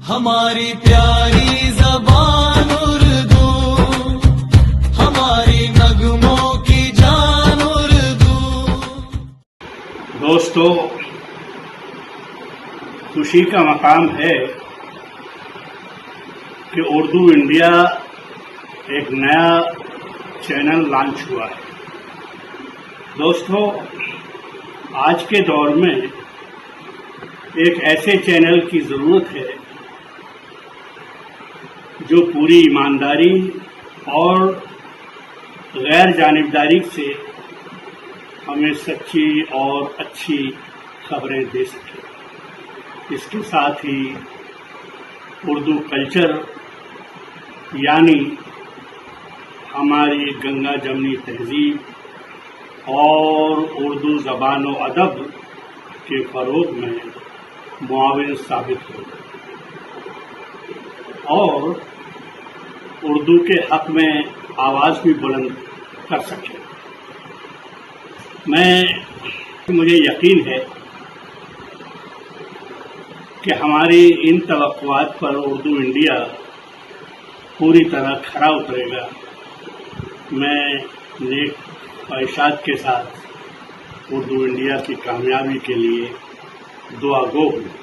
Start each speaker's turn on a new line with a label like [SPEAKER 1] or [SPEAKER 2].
[SPEAKER 1] ہماری پیاری زبان اردو، ہماری نغموں کی جان اردو۔
[SPEAKER 2] دوستو، خوشی کا مقام ہے کہ اردو انڈیا ایک نیا چینل لانچ ہوا ہے۔ دوستو، آج کے دور میں ایک ایسے چینل کی ضرورت ہے جو پوری ایمانداری اور غیر جانبداری سے ہمیں سچی اور اچھی خبریں دے سکے۔ اس کے ساتھ ہی اردو کلچر یعنی ہماری گنگا جمنی تہذیب اور اردو زبان و ادب کے فروغ میں معاون ثابت ہو اور اردو کے حق میں آواز بھی بلند کر سکے۔ مجھے یقین ہے کہ ہماری ان توقعات پر اردو انڈیا پوری طرح کھرا اترے گا۔ میں نیک خواہشات کے ساتھ اردو انڈیا کی کامیابی کے لیے دعا گو ہوں۔